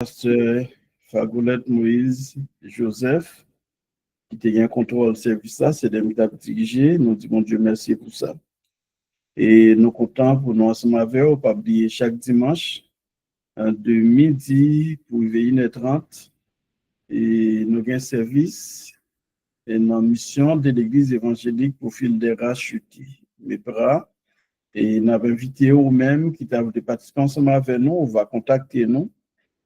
Pasteur Fagolette Moïse Joseph, qui était en contrôle service ça, c'est des méthodes dirigées. Nous disons Dieu merci pour ça. Et nous comptons pour nous ensemble avec vous, pas oublier chaque dimanche, de midi pour 1h30. Et nous avons un service et une mission de l'église évangélique pour fil des rachetés. Mes bras. Et nous avons invité vous-même qui t'a participé ensemble avec nous, on va contacter nous.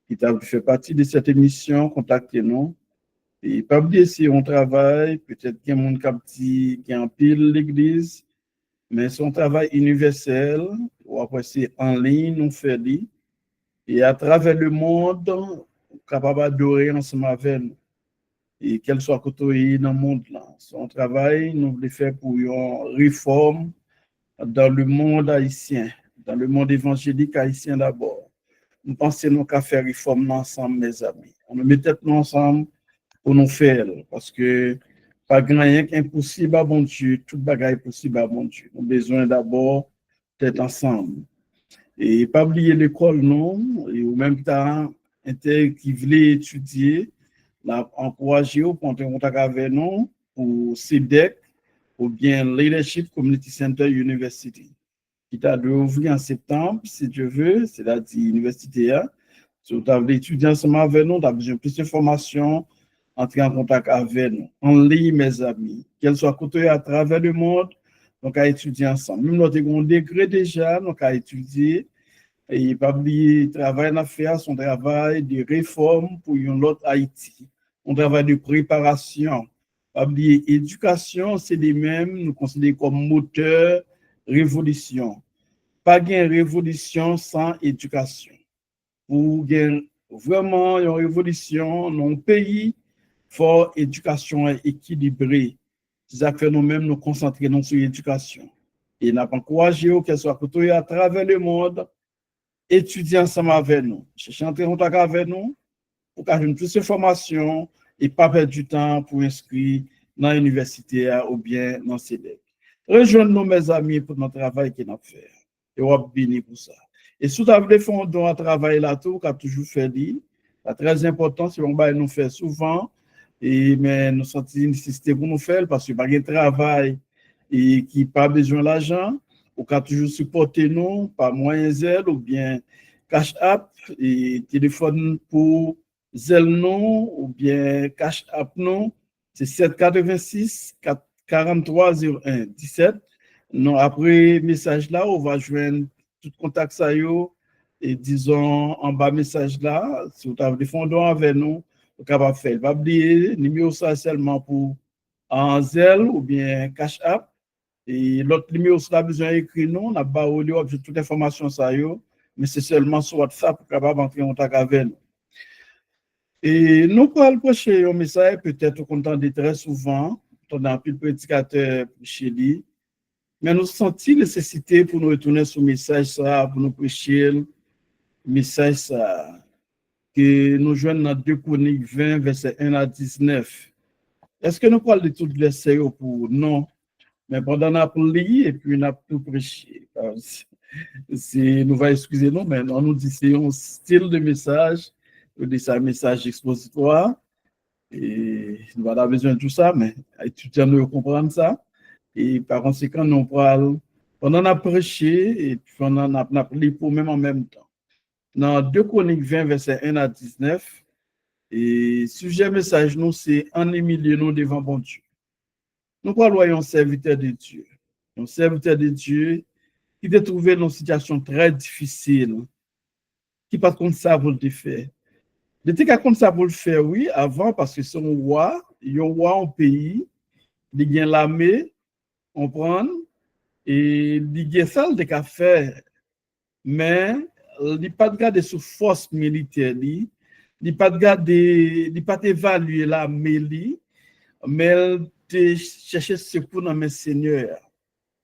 Qui t'a fait partie de cette émission, contactez-nous. Et pas oublier si on travaille, peut-être qu'il y a un monde qui a un pile l'église, mais son travail universel, ou après c'est en ligne, on fait dit, et à travers le monde, capable d'adorer ensemble avec nous. Et qu'elle soit côtoyée dans le monde là. Son travail, nous voulons faire pour une réforme dans le monde haïtien, dans le monde évangélique haïtien d'abord. Nous pensons qu'à faire réforme ensemble, mes amis. On nous met tête ensemble pour nous faire, parce que pas grand rien qu'impossible à bon Dieu, tout bagaille est possible à bon Dieu. Nous avons besoin d'abord d'être ensemble. Et pas oublier l'école, non, et au même temps, qui voulait étudier, encourager pour prendre contact avec nous pour CEDEC ou bien Leadership Community Center University, qui t'a dû ouvrir en septembre, si Dieu veut, c'est-à-dire l'université. Si tu as étudié ensemble avec nous, tu as besoin de plus d'informations, entrer en contact avec nous. En ligne, mes amis, qu'elle soit côtoyée à travers le monde, donc à étudier ensemble. Même notre degré déjà, donc à étudier. Et pas oublier, travail à faire, son travail de réforme pour une autre Haïti. On travaille de préparation. Pas oublier, éducation, c'est les mêmes, nous considérons comme moteur, révolution. Pas de révolution sans éducation. Pour vraiment une révolution dans le pays, il faut éducation équilibrée. C'est ça que fait nous-mêmes nous concentrer sur l'éducation. Et nous avons encouragé qu'elle soit côtoyée à travers le monde, étudier ensemble avec nous, chercher entrer en contact avec nous, pour avoir plus d'informations et pas perdre du temps pour inscrire dans l'université ou bien dans CEDEC. Rejoignez-nous, mes amis, pour notre travail que nous faisons. Et on va bénir pour ça. Et si vous avez fait un don à travailler là, tout, qu'a toujours fait dit, c'est très important, c'est qu'on va nous faire souvent, mais nous sommes nécessité pour nous faire, parce que pas de travail et qui n'a pas besoin d'argent, ou qu'a toujours supporter nous par moyen Zelle ou bien Cash App, et téléphone pour Zelle nous, ou bien Cash App nous, c'est 786 43 01 17. Non, après message là, on va joindre tout contact ça yo, et disons en bas message là, si vous avez des fonds avec nous, vous pouvez pas faire. Pas oublier numéro ça seulement pour en Zelle ou bien Cash App. Et l'autre numéro sera besoin d'écrire nous, on n'a pas oublié toute l'information ça yo, mais c'est seulement sur WhatsApp pour capable entrer en contact avec nous. Et nous pourrons prêcher un message peut-être qu'on entend très souvent, on a un peu de prédicateur chez lui. Mais nous sentons nécessité pour nous retourner sur le message, ça, pour nous prêcher le message ça, que nous joignons dans 2 Chroniques 20, verset 1 à 19. Est-ce que nous parlons de tout le verset pour non? Mais pendant qu'on a lu et puis on a tout prêché. Nous va excuser nous, mais on nous dit c'est un style de message, on dit c'est un message expositoire. Et nous avons besoin de tout ça, mais les étudiants nous comprennent ça. Et par conséquent, nous parlons, pendant qu'on a prêché et puis pendant qu'on a lu pour même en même temps. Dans 2 Chroniques 20, verset 1 à 19, et sujet message, nous, c'est en humilier nous devant bon Dieu. Nous parlons d'un serviteur de Dieu. Un serviteur de Dieu qui s'est trouvé dans une situation très difficile, qui pas comme ça pour le faire. Il était comme ça pour le faire, oui, avant, parce que c'est un roi en pays, il y a l'armée, on prend, et il y a ça de qu'a faire, mais il n'y a pas de garder sous force militaire, il n'y a pas de garder, il n'y a pas d'évaluer l'armée, mais de chercher secours dans mes seigneurs.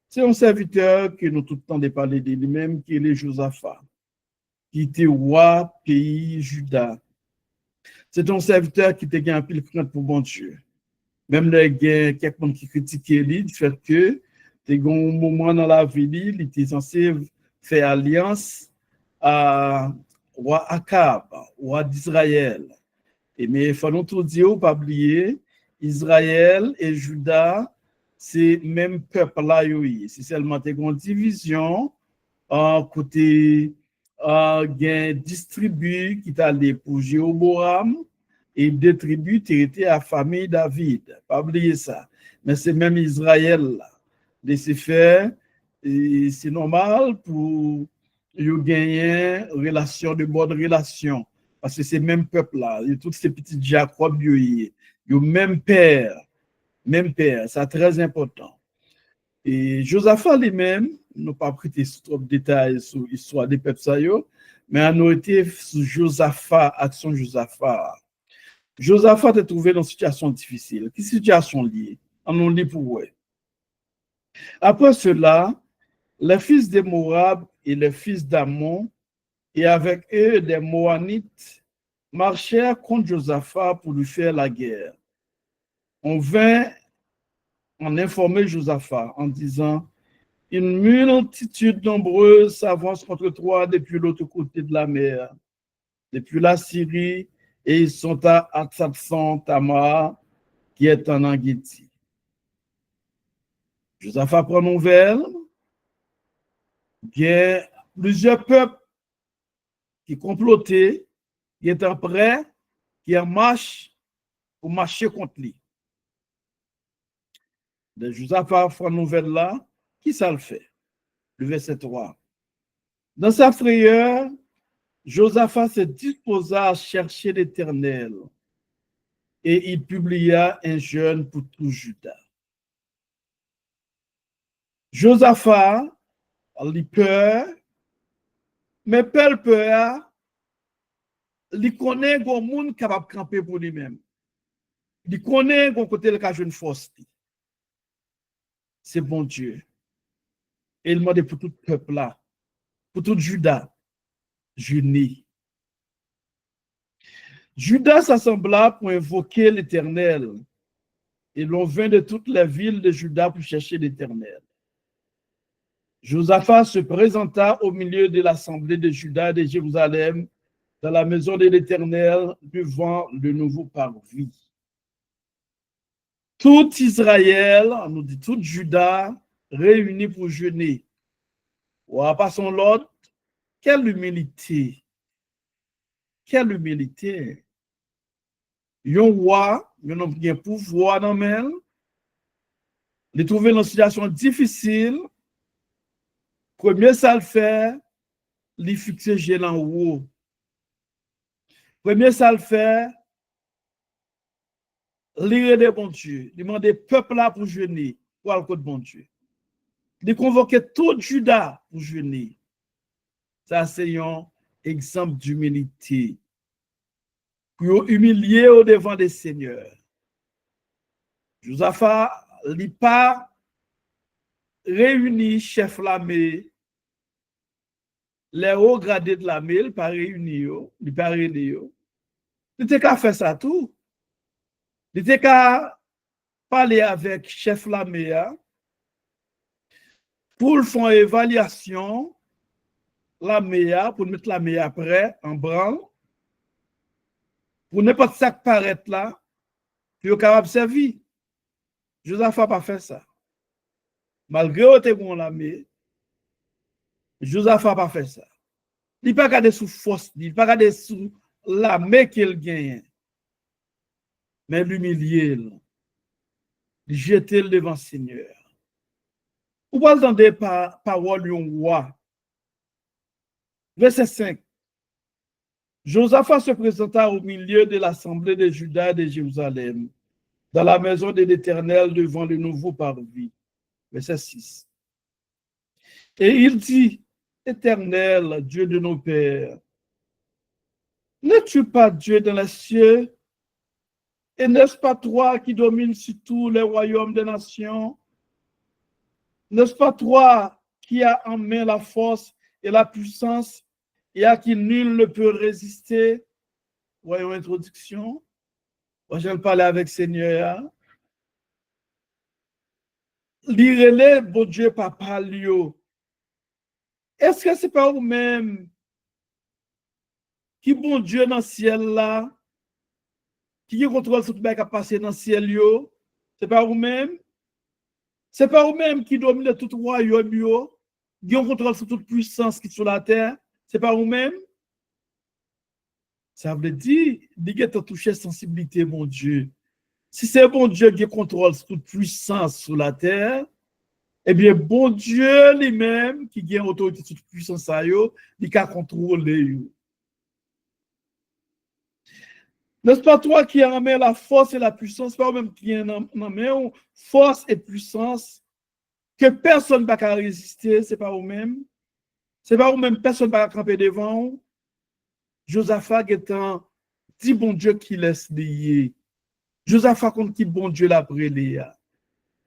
C'est un serviteur que nous tout le temps de parler de lui-même, qui est le Josaphat, qui était roi pays Juda. C'est un serviteur qui était un pile crainte pour bon Dieu. Même les gens, quelqu'un qui critiquait lui, du fait que, c'est un moment dans la vie, il était censé faire alliance roi Akab, roi d'Israël. Et mais il faut nous tout dire, pas oublier, Israël et Juda, c'est même peuple là, c'est seulement une division côté gain distribué qui est allé pour Jéroboam et des tribus qui étaient à la famille David. Pas oublier ça. Mais c'est même Israël là. Laissez faire, et c'est normal pour gagner relation de bonne relation. Parce que c'est même peuple là, tous ces petits Jacob, ils même père, même père, c'est très important. Et Josaphat lui-même, nous pas prêté trop de détails sur l'histoire des peuples, mais on a été sur Josaphat, action Josaphat. Josaphat est trouvé dans une situation difficile. Quelle situation liée? On lit pour vous. Après cela, les fils de Moab et les fils d'Ammon, et avec eux des Moanites, marchèrent contre Josaphat pour lui faire la guerre. On vint en informer Josaphat en disant: une multitude nombreuse s'avance contre toi depuis l'autre côté de la mer, depuis la Syrie, et ils sont à Atsatson Tamar, qui est en Angétie. Josaphat prend nouvelle, il y a plusieurs peuples qui complotaient, qui étaient prêts, qui en marche pour marcher contre lui. De Josaphat prend nouvelle là, qui ça le fait? Le verset 3. Dans sa frayeur, Josaphat se disposa à chercher l'Éternel et il publia un jeûne pour tout Juda. Josaphat a peur, mais peur, il connaît qu'on monde capable de camper pour lui-même. Il connaît qu'on côté le cas une force. C'est bon Dieu. Et il demande pour tout le peuple là, pour tout Juda, unis. Judas s'assembla pour invoquer l'Éternel. Et l'on vint de toutes les villes de Juda pour chercher l'Éternel. Josaphat se présenta au milieu de l'assemblée de Juda et de Jérusalem dans la maison de l'Éternel devant le nouveau parvis. Tout Israël, on nous dit tout Juda, réuni pour jeûner. Ou par son l'ordre, quelle humilité! Quelle humilité! Yon roi, yon a un pouvoir dans le il est trouvé dans une situation difficile. Premier ça le fait, il fixe gel en haut. Premier ça le fait, lire des bon Dieu, demander peuple là pour jeûner, pour le côté bon Dieu. Il convoquer tout Juda pour jeûner. Ça, c'est un exemple d'humilité. Pour humilier au devant des seigneurs. Josaphat, il n'a pas réuni chef l'armée, les hauts gradés de l'armée, il n'a pas réuni, il n'a pas réuni. Il était qu'à faire ça tout. Il était qu'à parler avec chef l'armée pour faire une évaluation l'armée, pour mettre l'armée après en branle, pour n'importe ça qui paraît là, puis au capable de servir. Josaphat n'a pas fait ça. Malgré que tu bon l'armée, Josaphat n'a pas fait ça. Il n'a pas regardé sous force, il n'a pas regardé sous l'armée qu'il gagne, mais l'humilier, jeter devant le Seigneur. Vous pouvez entendre par parole d'un roi. Verset 5. Josaphat se présenta au milieu de l'assemblée de Juda et de Jérusalem, dans la maison de l'Éternel devant le nouveau parvis. Verset 6. Et il dit: Éternel, Dieu de nos pères, n'es-tu pas Dieu dans les cieux? Et n'est-ce pas toi qui domines sur tous les royaumes des nations? N'est-ce pas toi qui as en main la force et la puissance et à qui nul ne peut résister? Voyons l'introduction. Moi, je vais parler avec Seigneur. Lirez-les, bon Dieu, papa, Lio. Est-ce que c'est pas vous-même qui bon Dieu dans le ciel là, qui contrôle tout le qui a passé dans le ciel, c'est pas vous-même. C'est pas vous-même qui domine tout royaume, qui contrôle sur toute puissance qui est sur la terre. C'est pas vous-même. Ça veut dire, qu'il a touché sensibilité, mon Dieu. Si c'est bon Dieu qui contrôle toute puissance sur la terre, eh bien, bon Dieu lui-même, qui a autorité sur toute puissance, il a contrôlé. N'est-ce pas toi qui as amené la force et la puissance, pas même qui a amené force et puissance que personne ne va résister, c'est pas vous-même. C'est pas vous-même, personne ne va camper devant. Josaphat étant dit bon Dieu qui laisse lier. Josaphat contre qui bon Dieu l'a brûlé.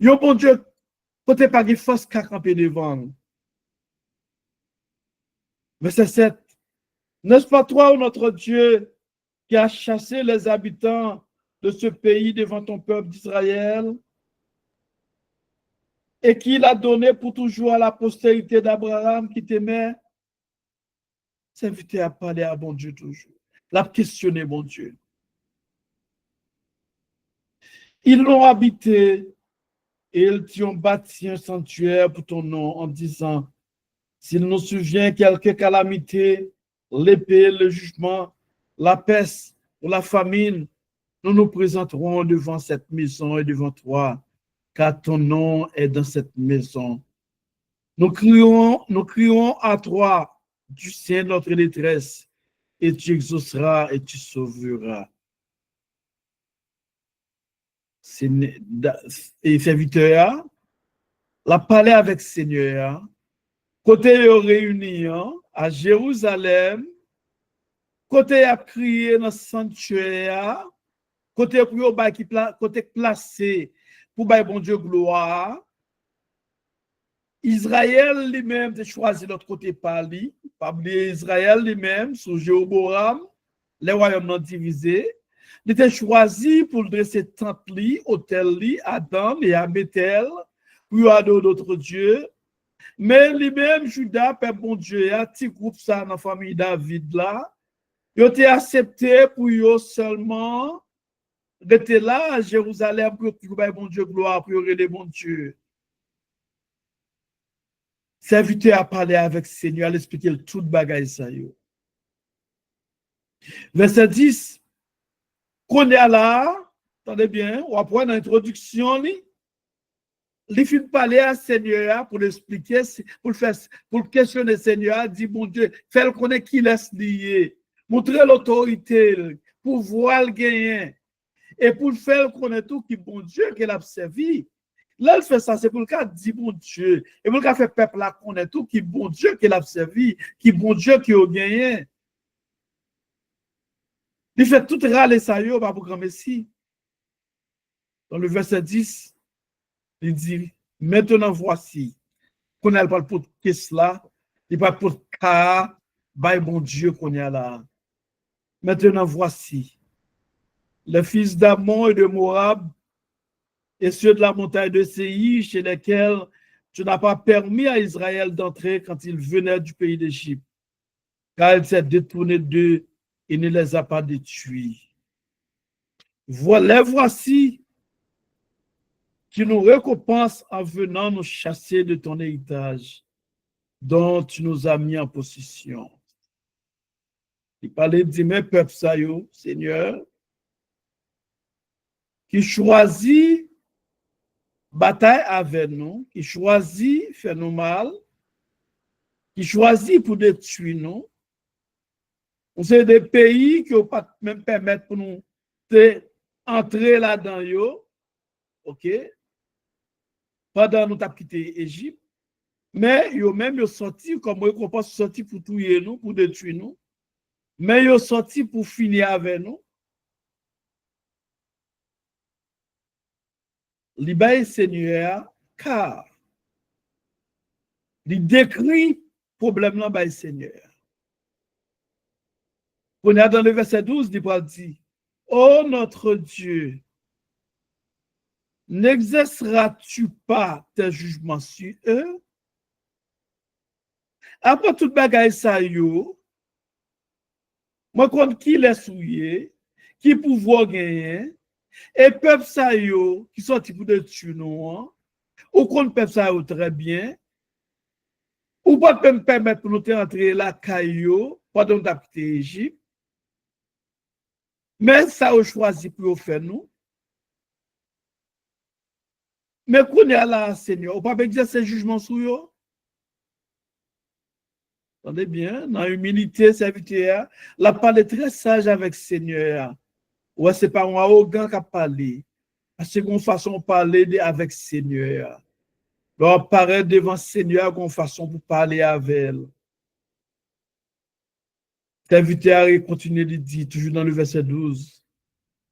Yo bon Dieu, côté pas de force qui a campé devant. Verset 7. N'est-ce pas toi, notre Dieu, qui a chassé les habitants de ce pays devant ton peuple d'Israël et qui l'a donné pour toujours à la postérité d'Abraham qui t'aimait? S'inviter à parler à bon Dieu toujours. L'a questionner bon Dieu. Ils l'ont habité et ils t'ont bâti un sanctuaire pour ton nom en disant, s'il nous souvient quelque calamité, l'épée, le jugement, la peste ou la famine, nous nous présenterons devant cette maison et devant toi, car ton nom est dans cette maison. Nous crions à toi du sein de notre détresse, et tu exauceras et tu sauveras. Et serviteur, la parler avec Seigneur, côté réunis à Jérusalem, côté à crier dans le sanctuaire, côté pour côté placé pour bailler bon Dieu gloire. Israël lui-même a choisi l'autre côté par lui, pas Israël lui-même sous Jéroboam, les royaumes non divisés. Il était choisi pour dresser tente li, hôtel li, Adam et à Bethel, pour adorer d'autres dieux. Mais lui-même, Judas, peuple bon Dieu, un petit groupe ça dans la famille David là, il a été accepté pour eux seulement rester là à Jérusalem pour que bon Dieu gloire, pour les bon Dieu. Serviteur à parler avec le Seigneur, à expliquer tout bagaille ça. Verset 10. Qu'on est là, attendez bien, on va prendre l'introduction, il faut parler à Seigneur pour l'expliquer, pour questionner le Seigneur, dit bon Dieu, faire connaître qui laisse lier, montrer l'autorité, pour voir le gagner, et pour faire connaître tout qui bon Dieu qu'il a servi. Là, il fait ça, c'est pour le cas dit bon Dieu, et pour le cas fait peuple là connaître tout qui bon Dieu qu'il a servi, qui bon Dieu qui a gagné. Il fait tout râler ça, yo, pas pour grand Messie. Dans le verset 10, il dit, maintenant voici, qu'on a pas pour qu'est-ce là, il pas pour cas, bah bon Dieu qu'on y a là. Maintenant voici, les fils d'Ammon et de Moab et ceux de la montagne de Séir, chez lesquels tu n'as pas permis à Israël d'entrer quand il venait du pays d'Égypte, car il s'est détourné d'eux et ne les a pas détruits. Voilà, voici qui nous récompense en venant nous chasser de ton héritage, dont tu nous as mis en possession. Il parlait de mes peuples, ça, Seigneur, qui choisit bataille avec nous, qui choisit faire nous mal, qui choisit pour détruire nous. C'est des pays qui ne pas même permettre pour nous d'entrer là-dedans, ok? Pendant nous avons quitté l'Égypte, mais ils même sorti comme récompense sorti pour tuer nous, pour détruire nous, mais ils sorti pour finir avec nous. Libère Seigneur, car il décrit le problème là by Seigneur. On est dans le verset 12, il dit, ô notre Dieu, n'exerceras-tu pas tes jugements sur eux? Après tout bagaille ça yo, Moi, quand qui les souillé, qui pouvoir gagner, et peuple ça yo, qui sorti pour de tuer nous, ou qu'on peuple ça yo très bien, ou pas me permettre pour nous entrer la caillou, pendant nous quitter l'Égypte, mais ça a choisi pour faire nous. Mais qu'on est là, Seigneur, on ne peut pas exercer jugement sur eux. Attendez bien, dans l'humilité, serviteur, la parole très sage avec Seigneur. Ouais, c'est pas un arrogant qui a parlé. C'est une façon de parler avec Seigneur. On apparaît devant Seigneur une façon pour parler avec elle. Serviteur continue de dire, toujours dans le verset 12,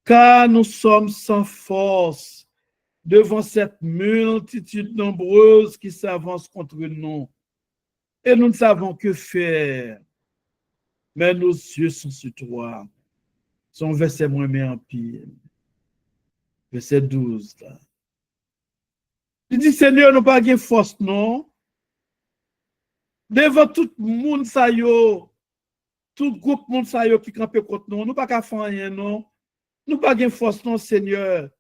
car nous sommes sans force devant cette multitude nombreuse qui s'avance contre nous. Et nous ne savons que faire. Mais nos yeux sont sur toi. Son verset moins en pire. Verset 12. Là. Il dit, Seigneur, nous pas de force, non? Devant tout le monde, ça y est, tout groupe monde ça y est qui campe contre nous, nous pas qu'à faire rien, non? Nous pas de force, non, Seigneur.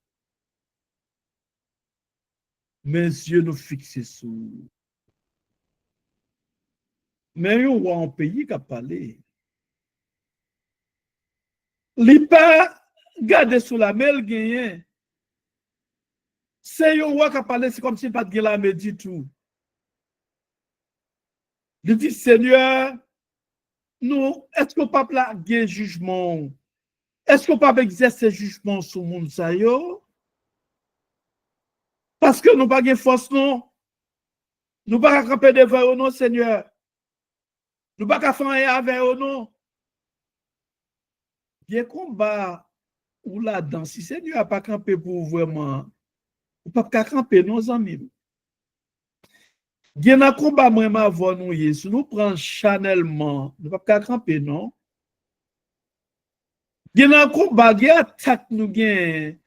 Mes yeux nous fixent sur. Mais on voit un pays qui a parlé. Il pas garder sous la mer, gagné. C'est un roi qui a parlé, c'est comme s'il n'y a pas de la mer du tout. Il dit, Seigneur, nous, est-ce qu'on ne peut pas gagner jugement? Est-ce qu'on ne peut pas exercer jugement sur le monde? Parce que nous n'avons pas de force, non? Nous ne pouvons pas camper devant eux, non, Seigneur. Nous ne pouvons pas faire rien avec eux, non? Il y a un combat ou là-dedans, si Seigneur n'a pas campé pour vraiment, ou pas camper nos amis. Il y a un combat vraiment avant nous, si nous prenons chanellement, nous ne pouvons pas camper, non? Il y a un combat, il y a un attaque nous gagne.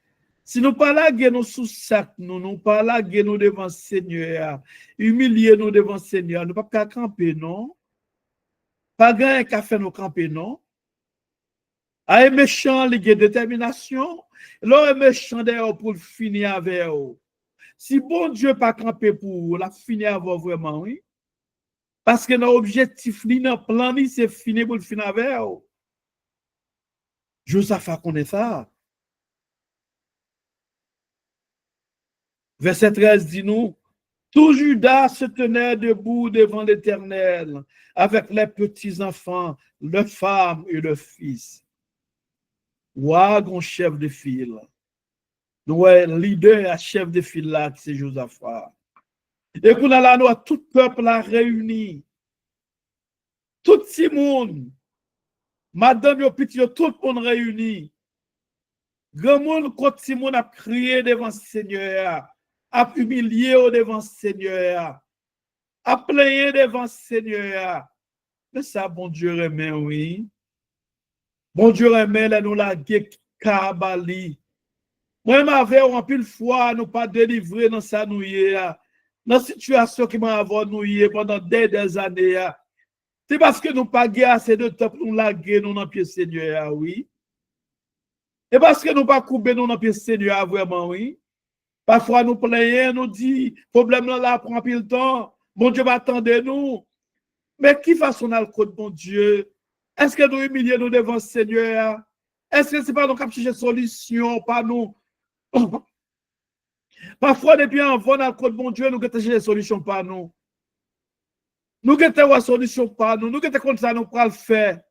Si nous pas là, nous sous sac, nous pas là, nous devant Seigneur, humilier nous devant Seigneur, nous pas qu'à camper, non? Pas gagner qu'à faire nous camper, non? À un méchant, il y a détermination, l'autre méchant d'ailleurs pour finir avec eux. Si bon Dieu pas camper pour la finir avec vraiment, oui. Parce que notre objectif, notre plan, c'est finir pour le finir avec eux. Josaphat connaît ça. Verset 13 dit nous, tout Judas se tenait debout devant l'Éternel, avec les petits-enfants, les femmes et le fils. Wagon chef de file. Nous, leader à chef de file là, c'est Josaphat. Et qu'on a là, nous, tout peuple a réuni. Tout le monde, madame et petit, tout le monde réuni. Grand monde, quand le monde a crié devant le Seigneur, a humilié devant le Seigneur, a plaigné devant le Seigneur. Mais ça, bon Dieu remet, oui. Bon Dieu remet, là, nous la Kabali. Moi, m'avais en pile fois, nous pas délivré dans sa nouille, dans la situation qui m'a avoir nouillé pendant des années. C'est parce que nous pas assez de temps pour nous laguer nous dans pied Seigneur, oui. Et parce que nous pas couper nous dans pied Seigneur, vraiment, oui. Parfois, nous plaignons, nous dit, problème là, prend pile temps. Bon Dieu va attendre nous. Mais qui façon a le code, bon Dieu? Est-ce que nous humilions nous devant le Seigneur? Est-ce que ce n'est pas nous qui cherchons solution, pas nous? Parfois, depuis avant, dans le code, bon Dieu, nous avons cherché solution par nous. Nous avons une solution par nous. Nous avons comme ça, nous pourrons le faire.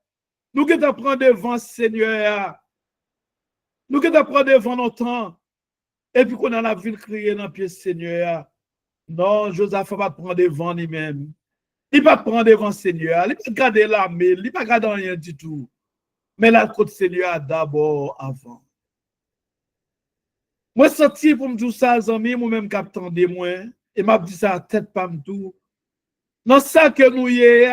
Nous avons prendre devant le Seigneur. Nous avons prendre devant notre temps. Et puis qu'on a la ville criée dans le pied Seigneur. Non, Joseph va prendre devant lui-même. Il ne va pas prendre devant le Seigneur. Il ne va pas garder l'armée. Il ne va pas garder rien du tout. Mais la côte Seigneur d'abord avant. Moi, sorti pour me dire ça, amis, moi-même, captant de moi, et m'a dit ça à tête pas me tout. Non, ça que nous y est,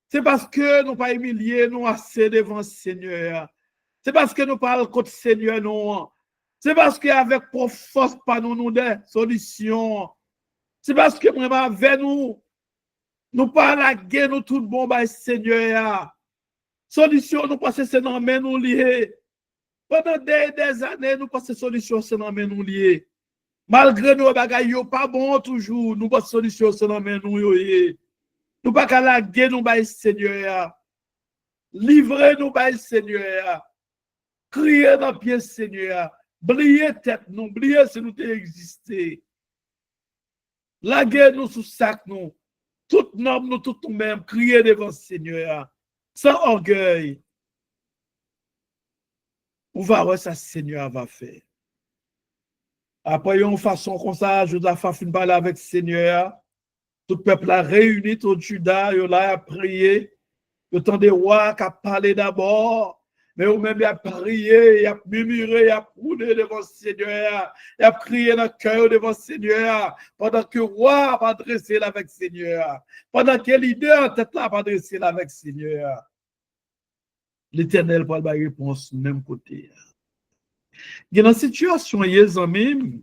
c'est parce que nous pas humilié, nous assez devant le Seigneur. C'est parce que nous parlons contre le Seigneur, non. C'est parce qu'avec pour force, pas nous des solutions. C'est parce que moi, avec nous pas la guerre, nous tout bon, bah, Seigneur. Solution, nous pensons c'est dans main nous liés. Pendant des années, nous pensons solution, c'est dans main nous liés. Malgré nos bagailles, pas bon toujours, nous pensons solution, c'est dans main nous liés. Nous pas qu'à la guerre, nous bail Seigneur. Livrez nous bail Seigneur. Criez dans pied Seigneur. Bliez tête nous, bliez si nous existé. La guerre nous sous sac nous. Tout noble nous, tout nous-mêmes, criez devant Seigneur. Sans orgueil. On va voir ça, Seigneur va faire. Après, une façon comme ça, Josaphat fin parler avec Seigneur. Tout le peuple a réuni, tout Judas, il a prié. Le temps des rois qui a parlé d'abord. Mais au même, il a prié, il a murmuré, il a roulé devant le Seigneur. Il a crié dans le cœur devant le Seigneur. Pendant que le roi a adressé avec le Seigneur. Pendant que leader en tête là a adressé avec le Seigneur. L'Éternel parle de réponse même côté. Il y a une situation, il y a même,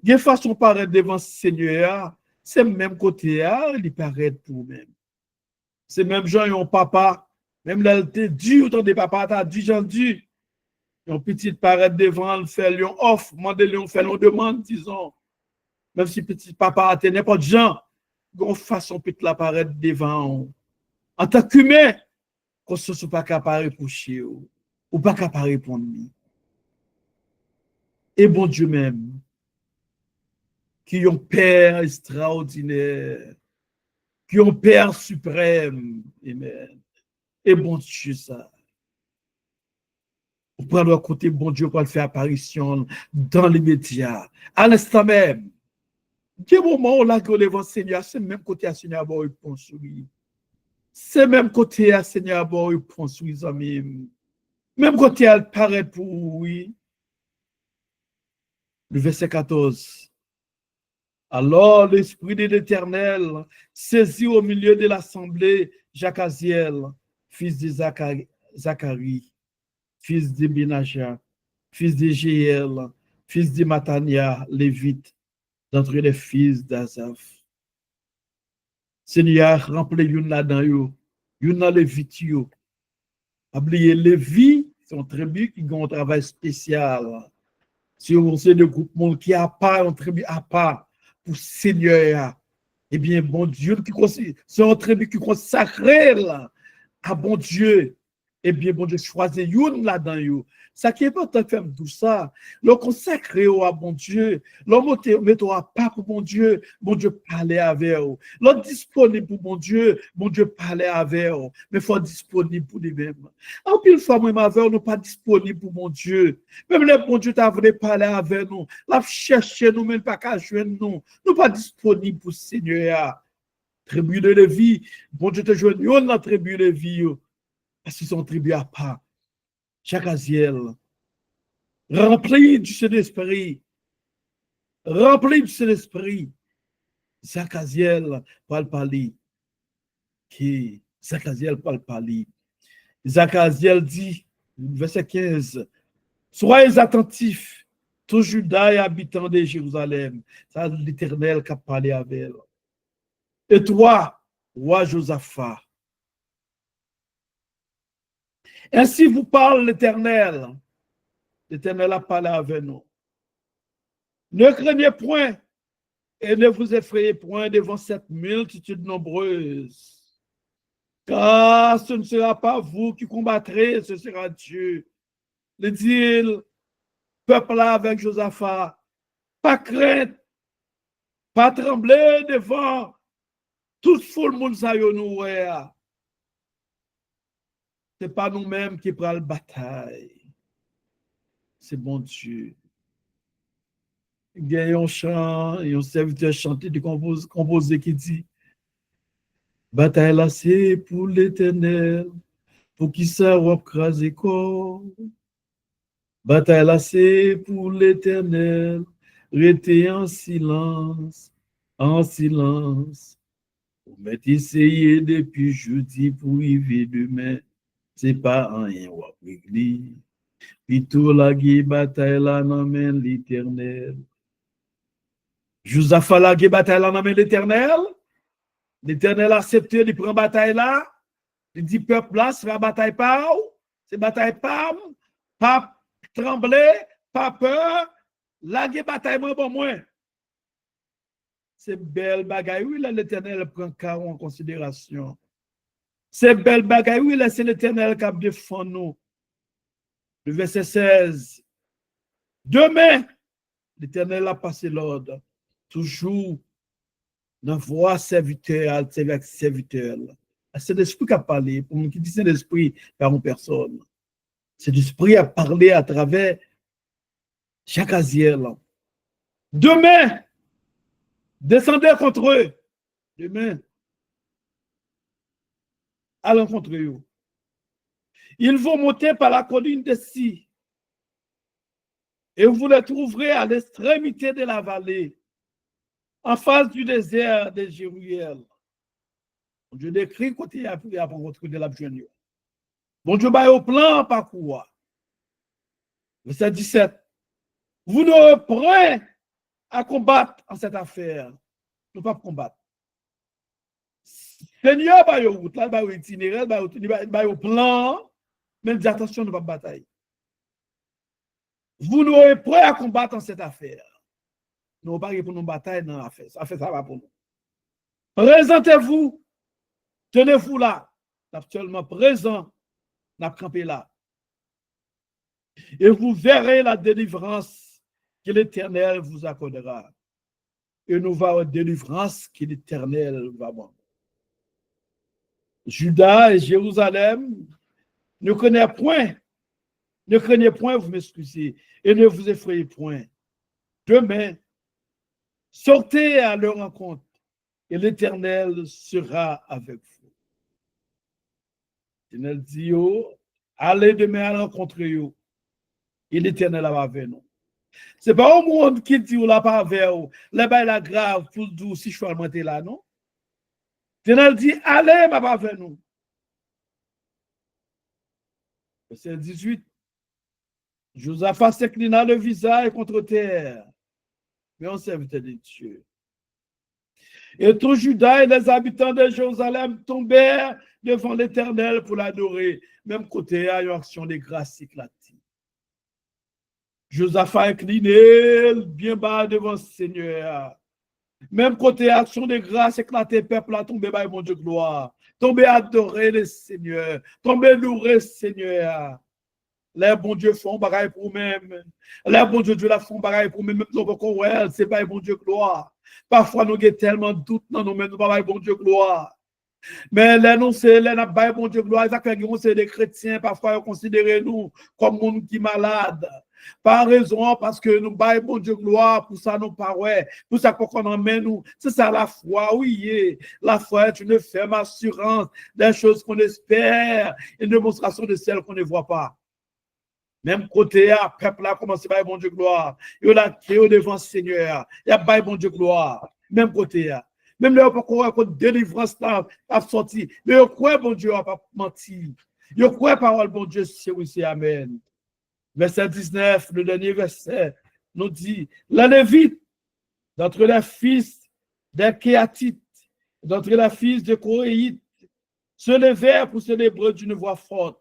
il y a une façon de paraître devant le Seigneur, c'est même côté, il paraît pour même. C'est même gens, ils ont papa, même là, il dit, autant des papas, t'as dit, j'en dis, ils ont petit paraître devant, le fait, ils ont offre, ils fait, on demande, disons, même si petit papa a n'importe gens, ils ont façon peut la paraître devant, en tant qu'humain, qu'on ne soit pas capable de coucher, ou pas capable de répondre. Et bon Dieu même, qui est un Père extraordinaire, qui est un Père suprême, amen. Et bon Dieu, ça. Vous prenez le côté, bon Dieu, pour le faire apparition dans les médias. À l'instant même, quel moment où là que le Seigneur, c'est même côté à Seigneur, bon, il prend sur lui. C'est même côté à Seigneur, bon, il prend sur les amis. Même côté, elle paraît pour oui. Le verset 14. Alors l'Esprit de l'Éternel saisit au milieu de l'assemblée Jacaziel, fils de Zacharie, fils de Benaja, fils de Jéel, fils de Matania, lévite, d'entre les fils d'Azaph. Seigneur, remplis une là-dedans, une dans lévite, oubliez Lévi, c'est un tribu qui a un travail spécial. Si on sait de groupe monde qui a pas un tribu à part pour Seigneur, eh bien, bon Dieu, c'est un tribu qui consacré là, à bon Dieu. Eh bien, bon Dieu, choisit une là-dedans. Ça qui est important de faire tout ça, le consacrer à bon Dieu, le mettre à pas pour bon Dieu parler avec vous. Le disponible pour bon Dieu parler avec vous. Mais il faut être disponible pour lui-même. En pile fois, moi, avec nous, pas disponible pour mon Dieu. Même le bon Dieu t'a voulu parler avec nous, l'a chercher nous, même pas qu'à joindre nous. Nous pas disponible pour le Seigneur. Tribu de Lévi, bon Dieu te joint, dans la tribu de Lévi, parce qu'ils sont tribu à part. Jacaziel, rempli du Saint-Esprit, rempli du Saint-Esprit. Zachaziel, parle parler. Qui Zachaziel parle parler. Zachaziel dit, verset 15, soyez attentifs, tous Judas et habitants de Jérusalem. C'est l'Éternel qui a parlé avec elle. Et toi, roi Josaphat, ainsi vous parle l'Éternel. L'Éternel a parlé avec nous. Ne craignez point et ne vous effrayez point devant cette multitude nombreuse. Car ce ne sera pas vous qui combattrez, ce sera Dieu. Le dit peuple là avec Josaphat, pas crainte, pas trembler devant tout le monde ça nous. Ce n'est pas nous-mêmes qui prenons la bataille. C'est bon Dieu. Il y a un chant, il y a un serviteur chanté de composé qui dit bataille là c'est pour l'Éternel, pour qui ça va craser corps. Bataille là c'est pour l'Éternel, restez en silence, en silence. Vous mettez essayé depuis jeudi pour arriver demain, c'est pas rien ou l'église. Puis tout la bataille là n'amène l'Éternel. Josaphat la bataille là n'amène l'Éternel. L'Éternel a accepté, il prend bataille là. Il dit, peuple là, c'est la bataille pas, c'est bataille pas trembler, pas peur, la bataille moins bon moins. C'est belle bagaille, oui, l'Éternel prend car en considération. C'est belle bagaille, oui, c'est l'Éternel qui a défendu nous. Le verset 16. Demain, l'Éternel a passé l'ordre, toujours dans voix serviteur, serviteur. C'est l'Esprit qui a parlé, pour moi qui dit c'est l'Esprit par une personne. C'est l'Esprit qui a parlé à travers chaque Aziel. Demain, descendez contre eux. Demain, allons contre eux. Ils vont monter par la colline de Si. Et vous les trouverez à l'extrémité de la vallée, en face du désert de Jérusalem. Je décris côté il y a pour retrouver la jeune. Bon Dieu va au plan parcours. Verset 17. Vous n'aurez prêt à combattre en cette affaire. Nous ne pas combattre. Seigneur va au route, là va au itinéraire, va au plan, mais dis attention, nous ne pas bataille. Vous n'aurez prêt à combattre en cette affaire. Nous ne pas pour nous bataille dans l'affaire. Ça fait ça va pour nous. Présentez-vous. Tenez-vous là. Actuellement présent. N'a campé là. Et vous verrez la délivrance que l'Éternel vous accordera. Et nous verrons la délivrance que l'Éternel va avoir. Juda et Jérusalem ne craignez point, vous m'excusez, et ne vous effrayez point. Demain, sortez à leur rencontre, et l'Éternel sera avec vous. L'Éternel dit, allez demain à la rencontre, et l'Éternel va avec nous. Ce n'est pas au monde qui dit, là pas avec vous, là-bas, la grave, pour doux, si je suis monter là, non? L'Éternel dit, allez, ma avec nous. Verset 18. Josaphat s'inclina le visage contre terre, mais on serviteur de Dieu. Et tout Juda et les habitants de Jérusalem tombèrent devant l'Éternel pour l'adorer. Même côté, il y a une action de grâce éclatée. Josaphat incliné bien bas devant le Seigneur. Même côté, action de grâce éclatée, peuple a tombé par mon Dieu gloire. Tombé adorer le Seigneur. Tombé louer le Seigneur. Les bons Dieu font bagaille pour eux-mêmes. Les bons Dieu la font bagaille pour eux-mêmes. Nous avons ouais, c'est pas bon Dieu gloire. Parfois, nous avons tellement de doutes dans nous-mêmes, nous pas bon Dieu gloire. Mais les nous, c'est les n'a pas bon Dieu gloire. C'est des chrétiens, parfois, ils considèrent nous comme monde qui malade. Par raison, parce que nous baillons bon Dieu gloire, pour ça nous pas ouais, pour ça qu'on emmène nous. C'est ça la foi, oui. La foi est une ferme assurance des choses qu'on espère, une démonstration de celles qu'on ne voit pas. Même côté, peuple a commencé par bon Dieu gloire. Il a créé devant le Seigneur. Il y a pas bon Dieu gloire. Même côté. Même là, on peut croire délivrance a sorti. Mais il croit bon Dieu n'a pas menti. Il croit parole bon Dieu, c'est aussi amen. Verset 19, le dernier verset, nous dit, la Lévite, d'entre les fils des Kéatites, d'entre les fils des Coréites, se levèrent pour célébrer d'une voix forte.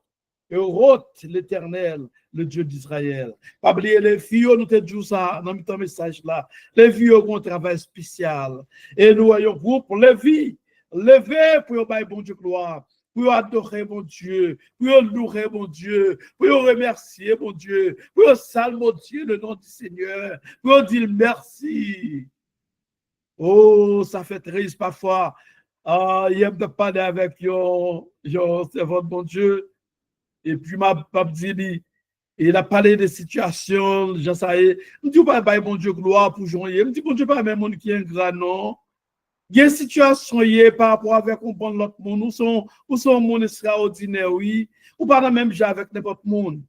Heureux l'Éternel, le Dieu d'Israël. Pas oublier les filles, nous te disons ça dans notre message là. Les filles ont un travail spécial. Et nous ayons groupe, les filles, levez pour bailler bon Dieu gloire, pour adorer mon Dieu, pour louer mon Dieu, pour remercier mon Dieu, pour saluer mon Dieu, le nom du Seigneur, pour dire merci. Oh, ça fait triste parfois. Il aime de parler avec c'est votre bon Dieu. Et puis, ma dit, il a parlé des situations, je sais, je dis pas, bon Dieu, gloire pour Jean, je dis, bon Dieu, pas même monde qui est un grand nom. Il y a une situation par rapport avec l'autre monde, nous sommes un monde extraordinaire, oui, ou pas même genre avec n'importe monde.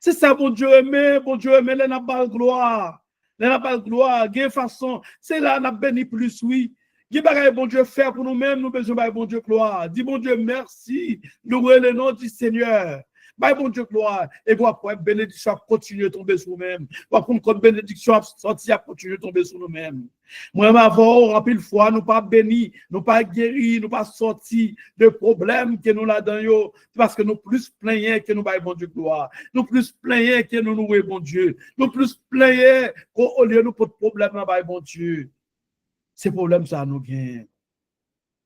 C'est ça, bon Dieu aimé, il n'a pas de gloire. Il n'a pas de gloire, il y a une façon, c'est là, on a béni plus, oui. Il y a bon Dieu faire pour nous-mêmes, nous besoin de bon Dieu gloire. Dis bon Dieu merci, louer le nom du Seigneur. Bye, bon Dieu, gloire. Et pour après, bénédiction continue de tomber sur nous-mêmes. Pour contre bénédiction sortie à continuer de tomber sur nous-mêmes. Moi, avant, rempli de foi, nous pas bénis, nous pas guéris, nous pas sortis de problèmes que nous là-dedans, parce que nous plus plaignons que nous, bon Dieu, gloire. Nous plus plaignons que nous, bon Dieu. Nous plus plaignons qu'au lieu de nous, pour problème, bon Dieu. Ces problèmes, ça nous gagne.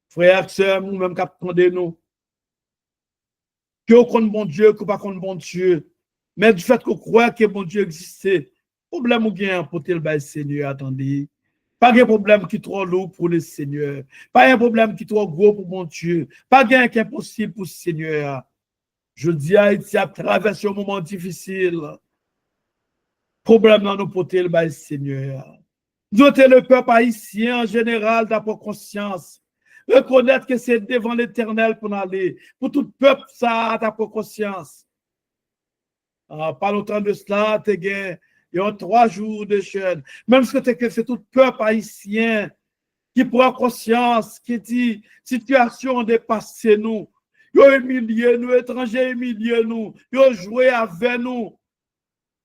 Frères, sœurs, nous-mêmes, qu'attendez nous. Que vous connaissez bon Dieu, que vous pas connaissez bon Dieu. Mais du fait que vous croyez que bon Dieu existe, problème ou gain pour le Seigneur, attendez. Pas de problème qui est trop lourd pour le Seigneur. Pas un problème qui est trop gros pour mon Dieu. Pas de gain qui est impossible pour le Seigneur. Je dis à Haïti à traverser un moment difficile. Problème dans nos potés, le Seigneur. Nous le peuple haïtien en général d'avoir conscience. Reconnaître que c'est devant l'Éternel pour aller. Pour tout peuple, ça a d'avoir conscience. Pas longtemps de cela, tu as il y a 3 jours de jeûne. Même si c'est tout peuple haïtien qui prend conscience, qui dit situation dépasse nous. Ils ont humilié nous, étrangers humilié nous. Ils ont joué avec nous.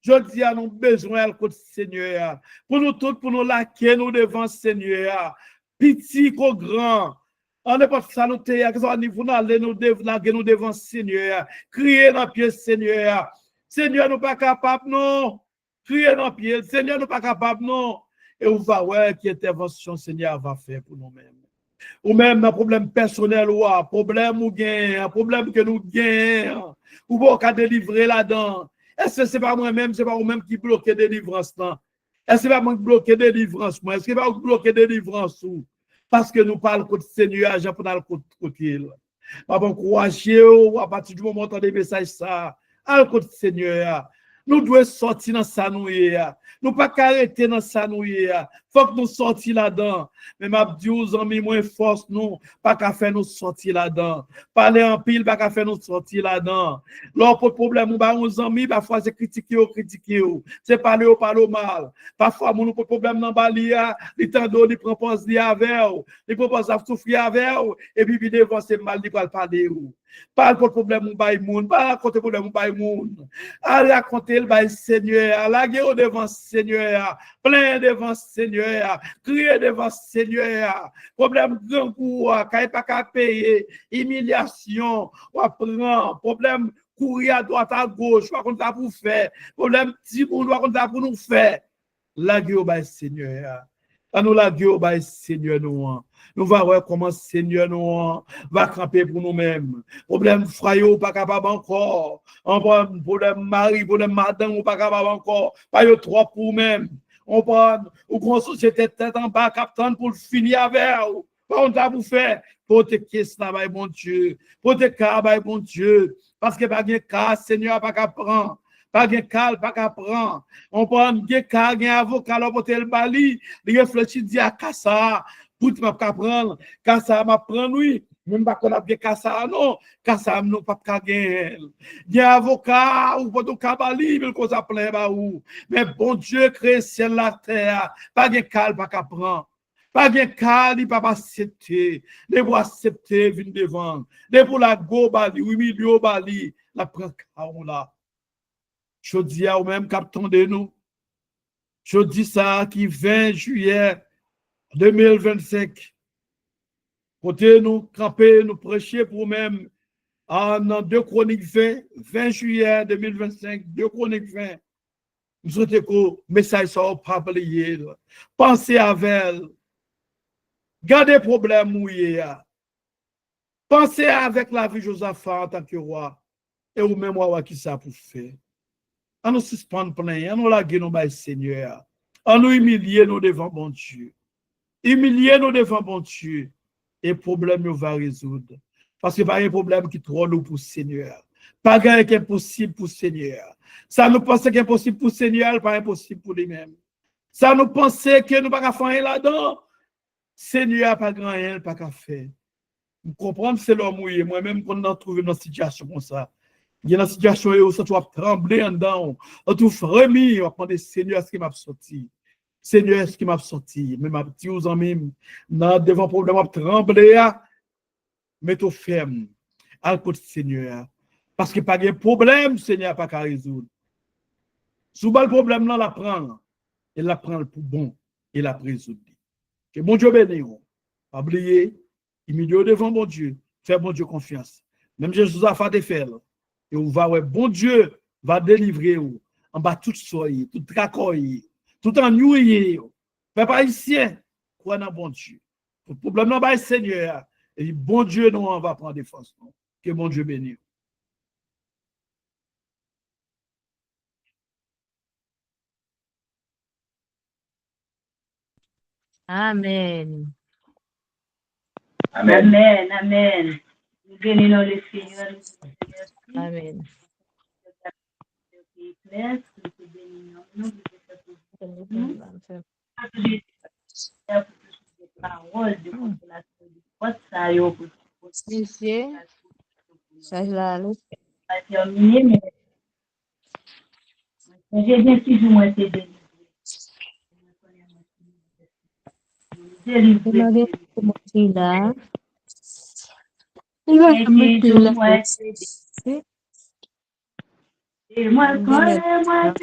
Je dis à nous besoin de Seigneur. Pour nous tous, pour nous laquer nous devant Seigneur. Petit qu'au grand. On n'est pas saluté, vous n'allez nous devant Seigneur. Crier dans le pied Seigneur. Seigneur, nous pas capables, non. Crier dans le pied. Seigneur, nous pas capables, non. Et on va voir quelle intervention Seigneur va faire pour nous-mêmes. Ou même un problème personnel ou un problème ou gain, un problème que nous gagnons. Ou bon qu'à délivrer là-dedans. Est-ce que ce n'est pas moi-même, c'est pas moi-même qui bloque la délivrance là? Est-ce que c'est pas moi qui bloque la délivrance moi? Est-ce que c'est pas moi qui bloque la délivrance ou? Parce que nous parlons de Seigneur, j'ai pas le côté. Pas encourager à partir du moment où on entend des messages ça, à côté Seigneur. Nous devons sortir dans ça nous nous pas arrêter dans ça nous faut que nous sortions là-dedans. Mais m'a dit aux amis moins force nous pas qu'à faire nous sortir là-dedans. Parler en pile pas qu'à faire nous sortir là-dedans. Lors pour problème ba aux amis parfois c'est critiquer c'est parler au mal. Parfois mon problème dans balia, il tendo il propose li avec, il propose à souffrir avec et puis devant c'est mal il va parler ou. Pas pour problème ou bail moun, pas raconter problème ou bail moun. À raconter le bail Seigneur, la guerre devant Seigneur, plein devant Seigneur, crier devant Seigneur. Problème grand coup, quand pas qu'à payer, humiliation, ou prend, problème courir à droite à gauche, pas qu'on t'a pour faire, problème petit moun, pas qu'on t'a pour nous faire. La guerre bail Seigneur. À nous la guerre bail Seigneur nous. Nous allons voir comment Seigneur nous va camper pour nous-mêmes. Problème frère, pas capable encore. Problème mari, problème madame, pas capable encore. Pas yo trop pour nous-mêmes. On prend, ou qu'on société tête en bas, capitaine pour finir avec. Pas on t'a pour faire. Pour te caisses là, bon Dieu. Pour te cas, bon Dieu. Parce que pas de cas, Seigneur, pas qu'à prendre. Pas de cas, pas qu'à prendre. On prend des cas, un avocat, l'hôpital le bali, il réfléchit, dit à Kassa. Pour m'a prendre car ça m'a prendre oui même pas qu'on a bien car ça non car ça non pas gagner il y a avocat ou pas de cabali mais qu'on ça plein ba ou mais bon Dieu crée ciel la terre pas de cal pas qu'à prendre pas de cal il pas accepter les voix accepter vinn devant les pour la go bali 8 millions bali la prend là je dis à ou même captain de nous je dis ça qui 20 juillet 2025, côté nous camper, nous prêcher pour même en 2 Chroniques 20 juillet 2025, 2 Chroniques 20. Nous souhaitons que le message soit pas oublié. Pensez avec elle. Gardez problème mouillé. Pensez avec la vie Josaphat en tant que roi. Et ou même roi qui ça pour faire. On nous suspend plein, on nous lague nous by Seigneur. On nous humilier nous devant bon Dieu. Humilier nous devant bon Dieu et problème nous va résoudre. Parce que pas un problème qui est trop lourd pour le Seigneur. Pas rien qui est impossible pour le Seigneur. Ça nous pense qu'il est impossible pour le Seigneur, pas impossible pour lui-même. Ça nous pense que nous ne pouvons pas faire rien là-dedans. Seigneur n'a pas grand rien, pas qu'à faire. Vous comprenez, c'est l'homme mouillé. Moi-même, quand on a trouvé dans une situation comme ça, il y a une situation où ça doit trembler en dedans, on tout remis, on va prendre Seigneur, ce qui m'a sorti. Seigneur, ce qui m'a sorti, mais m'a dit aux amis, devant problème, m'a tremblé, mais tout ferme, à côté Seigneur. Parce que pas de problème, Seigneur, pas qu'à résoudre. Sous le problème, là, la prend. Et la prend pour bon. Et la résoudre. Que bon Dieu bénisse. Pas oublier, immédiatement devant bon Dieu, faire bon Dieu confiance. Même Jésus a fait des faits. Et on va, ouais, bon Dieu va délivrer vous. En bas tout soyez, tout tracoyer, tout ennuyé. Peuple haïtien, crois dans bon Dieu. Le problème n'est pas Seigneur. Et bon Dieu, nous, on va prendre défense. Que bon Dieu bénisse. Amen. Amen. Amen. Amen. Nous bénissons le Seigneur. Amen. Monsieur, ça je la liste. Terminé, mais j'ai bien toujours moi été délivré. Demandez comment il a. Il va mettre la Et moi, quand moi,